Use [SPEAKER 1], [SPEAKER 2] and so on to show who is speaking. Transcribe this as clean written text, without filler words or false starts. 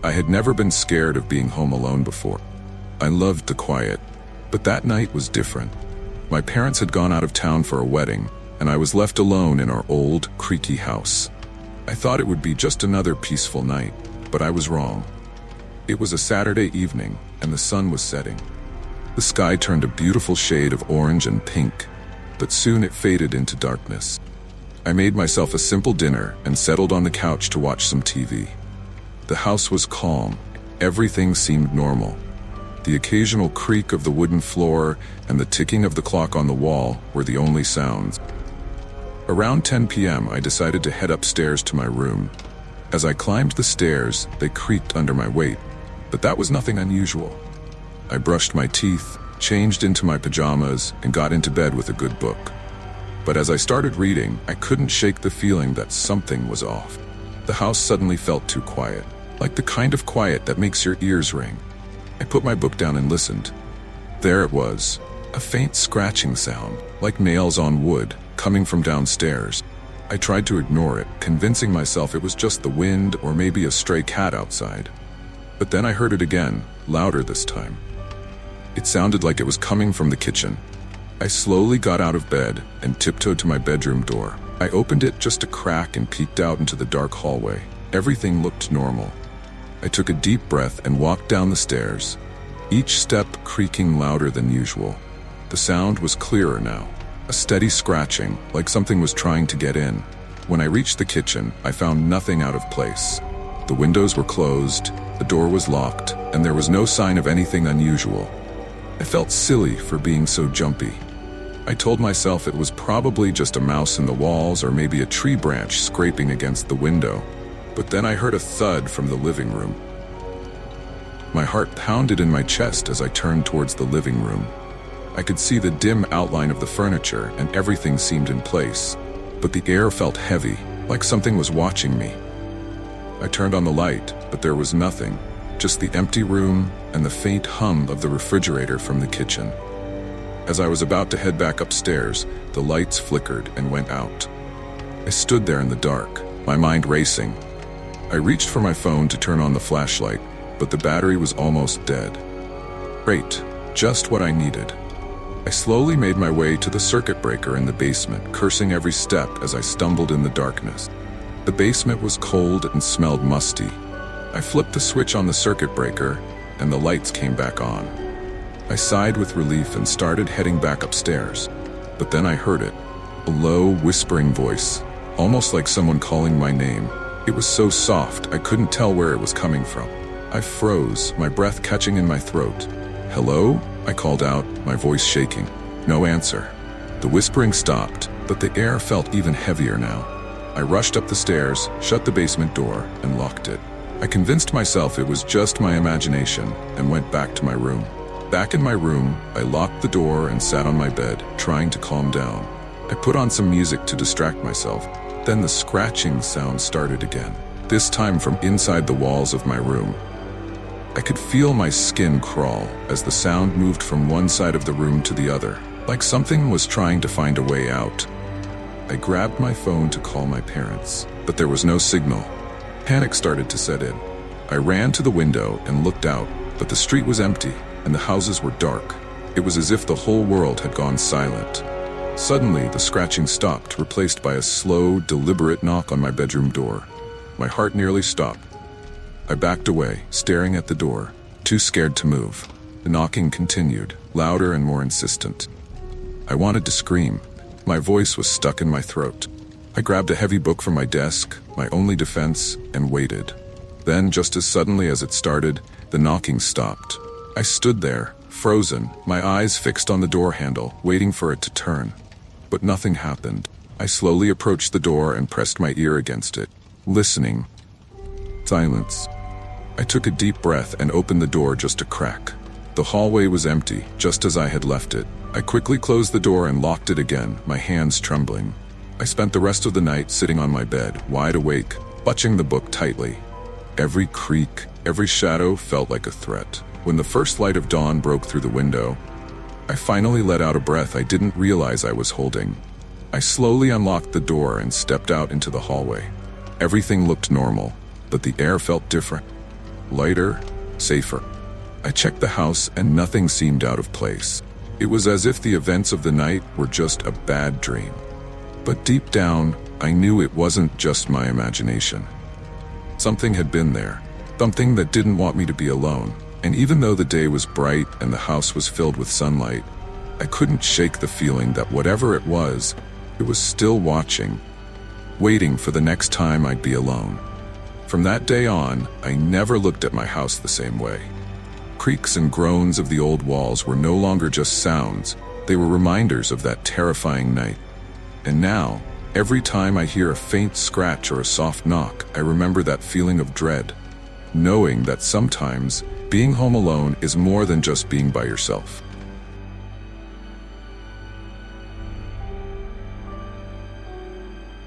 [SPEAKER 1] I had never been scared of being home alone before. I loved the quiet, but that night was different. My parents had gone out of town for a wedding, and I was left alone in our old, creaky house. I thought it would be just another peaceful night, but I was wrong. It was a Saturday evening, and the sun was setting. The sky turned a beautiful shade of orange and pink, but soon it faded into darkness. I made myself a simple dinner and settled on the couch to watch some TV. The house was calm. Everything seemed normal. The occasional creak of the wooden floor and the ticking of the clock on the wall were the only sounds. Around 10 p.m., I decided to head upstairs to my room. As I climbed the stairs, they creaked under my weight, but that was nothing unusual. I brushed my teeth, changed into my pajamas, and got into bed with a good book. But as I started reading, I couldn't shake the feeling that something was off. The house suddenly felt too quiet, like the kind of quiet that makes your ears ring. I put my book down and listened. There it was, a faint scratching sound, like nails on wood, coming from downstairs. I tried to ignore it, convincing myself it was just the wind or maybe a stray cat outside. But then I heard it again, louder this time. It sounded like it was coming from the kitchen. I slowly got out of bed and tiptoed to my bedroom door. I opened it just a crack and peeked out into the dark hallway. Everything looked normal. I took a deep breath and walked down the stairs, each step creaking louder than usual. The sound was clearer now, a steady scratching, like something was trying to get in. When I reached the kitchen, I found nothing out of place. The windows were closed, the door was locked, and there was no sign of anything unusual. I felt silly for being so jumpy. I told myself it was probably just a mouse in the walls or maybe a tree branch scraping against the window. But then I heard a thud from the living room. My heart pounded in my chest as I turned towards the living room. I could see the dim outline of the furniture and everything seemed in place, but the air felt heavy, like something was watching me. I turned on the light, but there was nothing, just the empty room and the faint hum of the refrigerator from the kitchen. As I was about to head back upstairs, the lights flickered and went out. I stood there in the dark, my mind racing. I reached for my phone to turn on the flashlight, but the battery was almost dead. Great, just what I needed. I slowly made my way to the circuit breaker in the basement, cursing every step as I stumbled in the darkness. The basement was cold and smelled musty. I flipped the switch on the circuit breaker, and the lights came back on. I sighed with relief and started heading back upstairs. But then I heard it, a low, whispering voice, almost like someone calling my name. It was so soft, I couldn't tell where it was coming from. I froze, my breath catching in my throat. "Hello?" I called out, my voice shaking. No answer. The whispering stopped, but the air felt even heavier now. I rushed up the stairs, shut the basement door, and locked it. I convinced myself it was just my imagination and went back to my room. Back in my room, I locked the door and sat on my bed, trying to calm down. I put on some music to distract myself. Then the scratching sound started again, this time from inside the walls of my room. I could feel my skin crawl as the sound moved from one side of the room to the other, like something was trying to find a way out. I grabbed my phone to call my parents, but there was no signal. Panic started to set in. I ran to the window and looked out, but the street was empty and the houses were dark. It was as if the whole world had gone silent. Suddenly, the scratching stopped, replaced by a slow, deliberate knock on my bedroom door. My heart nearly stopped. I backed away, staring at the door, too scared to move. The knocking continued, louder and more insistent. I wanted to scream. My voice was stuck in my throat. I grabbed a heavy book from my desk, my only defense, and waited. Then, just as suddenly as it started, the knocking stopped. I stood there, frozen, my eyes fixed on the door handle, waiting for it to turn. But nothing happened. I slowly approached the door and pressed my ear against it, listening. Silence. I took a deep breath and opened the door just a crack. The hallway was empty, just as I had left it. I quickly closed the door and locked it again, my hands trembling. I spent the rest of the night sitting on my bed, wide awake, clutching the book tightly. Every creak, every shadow felt like a threat. When the first light of dawn broke through the window, I finally let out a breath I didn't realize I was holding. I slowly unlocked the door and stepped out into the hallway. Everything looked normal, but the air felt different. lighter, safer. I checked the house and nothing seemed out of place. It was as if the events of the night were just a bad dream. But deep down, I knew it wasn't just my imagination. Something had been there, something that didn't want me to be alone. And even though the day was bright and the house was filled with sunlight, I couldn't shake the feeling that whatever it was still watching, waiting for the next time I'd be alone. From that day on, I never looked at my house the same way. Creaks and groans of the old walls were no longer just sounds, they were reminders of that terrifying night. And now, every time I hear a faint scratch or a soft knock, I remember that feeling of dread, knowing that sometimes being home alone is more than just being by yourself.